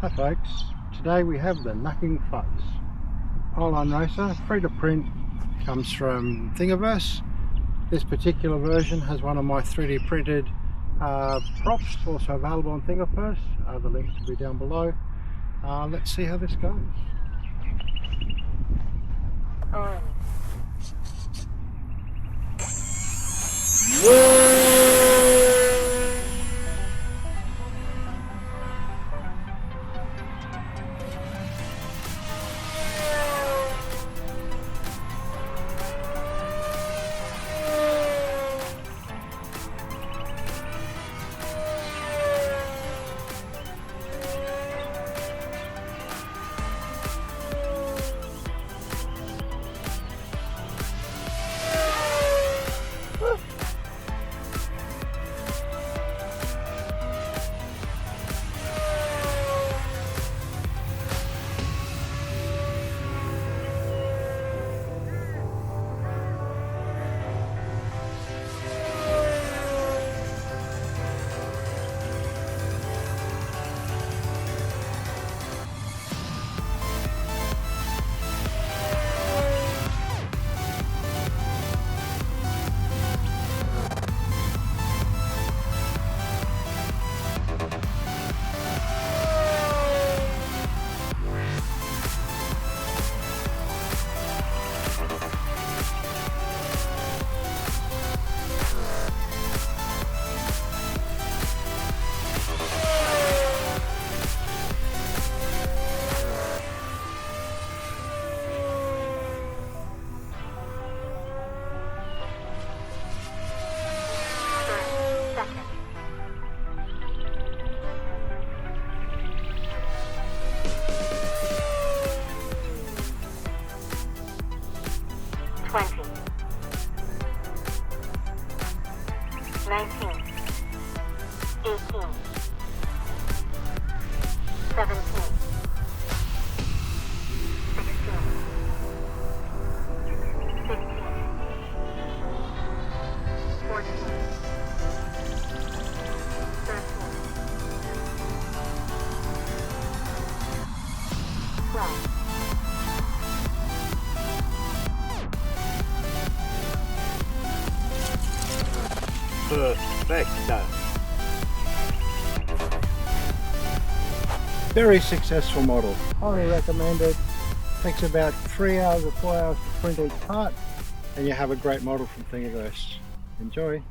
Hi folks, today we have the Nucking Futs Pylon Racer, free to print, comes from Thingiverse. This particular version has one of my 3D printed props, also available on Thingiverse. The links will be down below. Let's see how this goes. Twenty, 19, 18, 17, 16, 15, 14, 13, 12. Perfecto. Very successful model. Highly recommended. Takes about 3 hours or 4 hours to print each part, and you have a great model from Thingiverse. Enjoy.